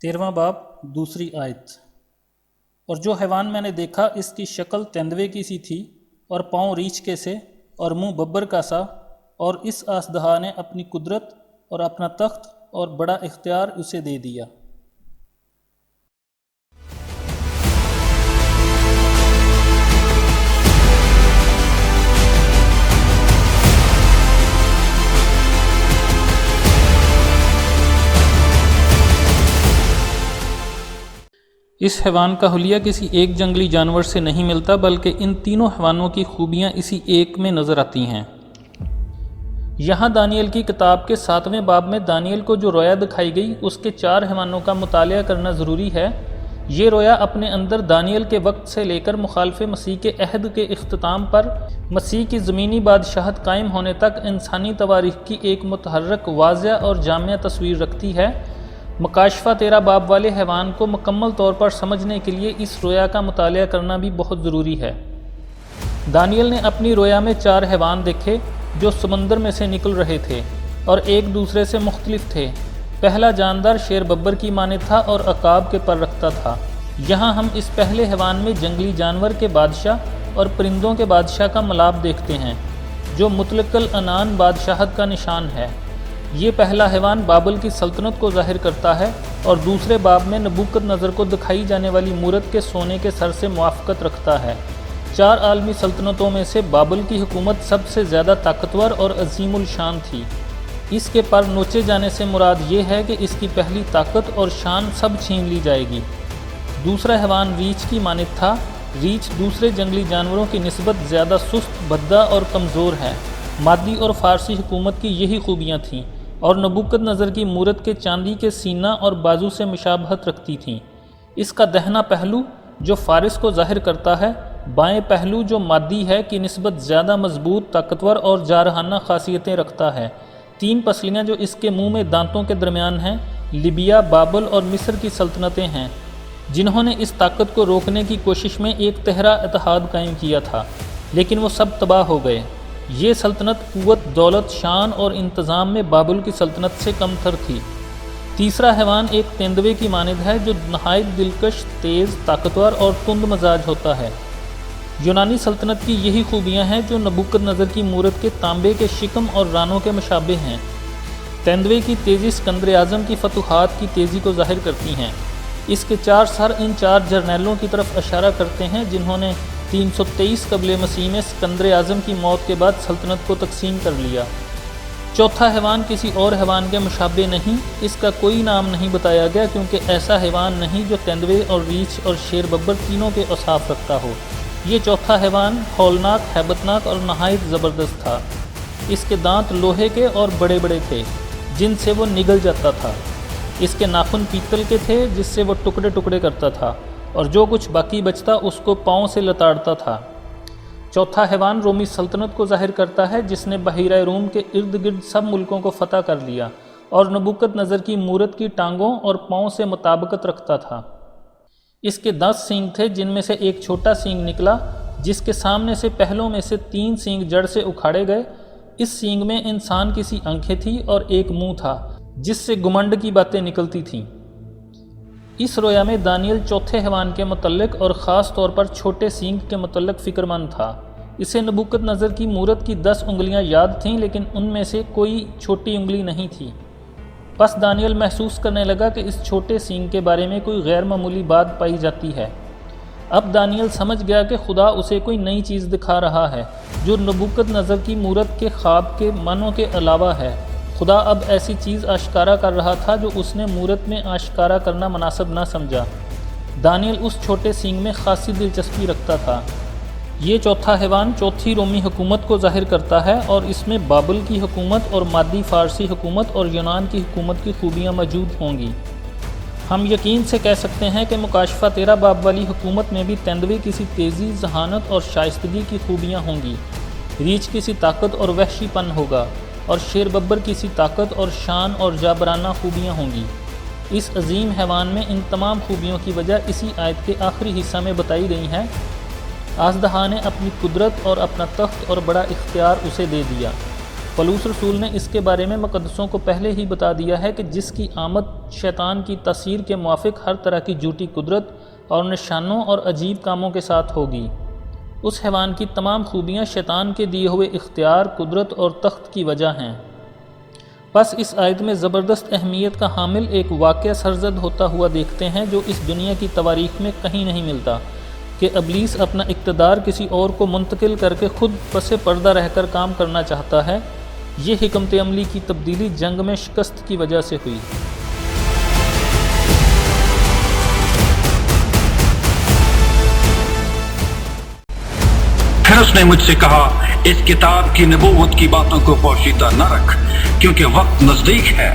13واں باب دوسری آیت۔ اور جو حیوان میں نے دیکھا اس کی شکل تیندوے کی سی تھی اور پاؤں ریچھ کے سے اور منہ ببر کا سا، اور اس اژدہا نے اپنی قدرت اور اپنا تخت اور بڑا اختیار اسے دے دیا۔ اس حیوان کا حلیہ کسی ایک جنگلی جانور سے نہیں ملتا، بلکہ ان تینوں حیوانوں کی خوبیاں اسی ایک میں نظر آتی ہیں۔ یہاں دانیل کی کتاب کے 7ویں باب میں دانیل کو جو رویا دکھائی گئی اس کے 4 حیوانوں کا مطالعہ کرنا ضروری ہے۔ یہ رویا اپنے اندر دانیل کے وقت سے لے کر مخالف مسیح کے عہد کے اختتام پر مسیح کی زمینی بادشاہت قائم ہونے تک انسانی تواریخ کی ایک متحرک، واضح اور جامع تصویر رکھتی ہے۔ مکاشفہ 13 باب والے حیوان کو مکمل طور پر سمجھنے کے لیے اس رویا کا مطالعہ کرنا بھی بہت ضروری ہے۔ دانیل نے اپنی رویا میں 4 حیوان دیکھے جو سمندر میں سے نکل رہے تھے اور ایک دوسرے سے مختلف تھے۔ پہلا جاندار شیر ببر کی مانند تھا اور عقاب کے پر رکھتا تھا۔ یہاں ہم اس پہلے حیوان میں جنگلی جانور کے بادشاہ اور پرندوں کے بادشاہ کا ملاپ دیکھتے ہیں، جو مطلق العنان بادشاہت کا نشان ہے۔ یہ پہلا حیوان بابل کی سلطنت کو ظاہر کرتا ہے اور دوسرے باب میں نبوکد نظر کو دکھائی جانے والی مورت کے سونے کے سر سے موافقت رکھتا ہے۔ 4 عالمی سلطنتوں میں سے بابل کی حکومت سب سے زیادہ طاقتور اور عظیم الشان تھی۔ اس کے پر نوچے جانے سے مراد یہ ہے کہ اس کی پہلی طاقت اور شان سب چھین لی جائے گی۔ دوسرا حیوان ریچھ کی مانند تھا۔ ریچھ دوسرے جنگلی جانوروں کی نسبت زیادہ سست، بھدا اور کمزور ہے۔ مادی اور فارسی حکومت کی یہی خوبیاں تھیں اور نبوکد نظر کی مورت کے چاندی کے سینہ اور بازو سے مشابہت رکھتی تھیں۔ اس کا دہنا پہلو جو فارس کو ظاہر کرتا ہے، بائیں پہلو جو مادی ہے کی نسبت زیادہ مضبوط، طاقتور اور جارحانہ خاصیتیں رکھتا ہے۔ 3 پسلیاں جو اس کے منہ میں دانتوں کے درمیان ہیں، لیبیا، بابل اور مصر کی سلطنتیں ہیں، جنہوں نے اس طاقت کو روکنے کی کوشش میں ایک تہرا اتحاد قائم کیا تھا، لیکن وہ سب تباہ ہو گئے۔ یہ سلطنت قوت، دولت، شان اور انتظام میں بابل کی سلطنت سے کم تر تھی۔ تیسرا حیوان ایک تیندوے کی مانند ہے جو نہایت دلکش، تیز، طاقتور اور تند مزاج ہوتا ہے۔ یونانی سلطنت کی یہی خوبیاں ہیں جو نبوکد نظر کی مورت کے تانبے کے شکم اور رانوں کے مشابہ ہیں۔ تیندوے کی تیزی اسکندر اعظم کی فتوحات کی تیزی کو ظاہر کرتی ہیں۔ اس کے 4 سر ان 4 جرنیلوں کی طرف اشارہ کرتے ہیں جنہوں نے 323 قبل مسیح میں اسکندر اعظم کی موت کے بعد سلطنت کو تقسیم کر لیا۔ چوتھا حیوان کسی اور حیوان کے مشابہ نہیں، اس کا کوئی نام نہیں بتایا گیا کیونکہ ایسا حیوان نہیں جو تیندوے اور ریچھ اور شیر ببر تینوں کے اوصاف رکھتا ہو۔ یہ چوتھا حیوان ہولناک، ہیبتناک اور نہایت زبردست تھا۔ اس کے دانت لوہے کے اور بڑے بڑے تھے جن سے وہ نگل جاتا تھا۔ اس کے ناخن پیتل کے تھے جس سے وہ ٹکڑے ٹکڑے کرتا تھا، اور جو کچھ باقی بچتا اس کو پاؤں سے لتاڑتا تھا۔ چوتھا حیوان رومی سلطنت کو ظاہر کرتا ہے جس نے بحیرہ روم کے ارد گرد سب ملکوں کو فتح کر لیا اور نبوکد نظر کی مورت کی ٹانگوں اور پاؤں سے مطابقت رکھتا تھا۔ اس کے 10 سینگ تھے جن میں سے ایک چھوٹا سینگ نکلا جس کے سامنے سے پہلوں میں سے 3 سینگ جڑ سے اکھاڑے گئے۔ اس سینگ میں انسان کی سی آنکھیں تھیں اور ایک منہ تھا جس سے گمنڈ کی باتیں نکلتی تھیں۔ اس رویا میں دانیل چوتھے حیوان کے متعلق اور خاص طور پر چھوٹے سینگ کے متعلق فکر مند تھا۔ اسے نبوکد نظر کی مورت کی 10 انگلیاں یاد تھیں لیکن ان میں سے کوئی چھوٹی انگلی نہیں تھی۔ بس دانیل محسوس کرنے لگا کہ اس چھوٹے سینگ کے بارے میں کوئی غیر معمولی بات پائی جاتی ہے۔ اب دانیل سمجھ گیا کہ خدا اسے کوئی نئی چیز دکھا رہا ہے جو نبوکد نظر کی مورت کے خواب کے معنوں کے علاوہ ہے۔ خدا اب ایسی چیز آشکارا کر رہا تھا جو اس نے مورت میں آشکارا کرنا مناسب نہ سمجھا۔ دانیل اس چھوٹے سینگ میں خاصی دلچسپی رکھتا تھا۔ یہ چوتھا حیوان چوتھی رومی حکومت کو ظاہر کرتا ہے اور اس میں بابل کی حکومت اور مادی فارسی حکومت اور یونان کی حکومت کی خوبیاں موجود ہوں گی۔ ہم یقین سے کہہ سکتے ہیں کہ مکاشفہ 13 باب والی حکومت میں بھی تیندوے کسی تیزی، ذہانت اور شائستگی کی خوبیاں ہوں گی، ریچھ کسی طاقت اور وحشی پن ہوگا، اور شیر ببر کسی طاقت اور شان اور جابرانہ خوبیاں ہوں گی۔ اس عظیم حیوان میں ان تمام خوبیوں کی وجہ اسی آیت کے آخری حصہ میں بتائی گئی ہیں۔ اژدہا نے اپنی قدرت اور اپنا تخت اور بڑا اختیار اسے دے دیا۔ پولس رسول نے اس کے بارے میں مقدسوں کو پہلے ہی بتا دیا ہے کہ جس کی آمد شیطان کی تاثیر کے موافق ہر طرح کی جھوٹی قدرت اور نشانوں اور عجیب کاموں کے ساتھ ہوگی۔ اس حیوان کی تمام خوبیاں شیطان کے دیے ہوئے اختیار، قدرت اور تخت کی وجہ ہیں۔ بس اس آیت میں زبردست اہمیت کا حامل ایک واقعہ سرزد ہوتا ہوا دیکھتے ہیں جو اس دنیا کی تواریخ میں کہیں نہیں ملتا، کہ ابلیس اپنا اقتدار کسی اور کو منتقل کر کے خود پس پردہ رہ کر کام کرنا چاہتا ہے۔ یہ حکمت عملی کی تبدیلی جنگ میں شکست کی وجہ سے ہوئی۔ پھر اس نے مجھ سے کہا، اس کتاب کی نبوت کی باتوں کو پوشیدہ نہ رکھ، کیونکہ وقت نزدیک ہے۔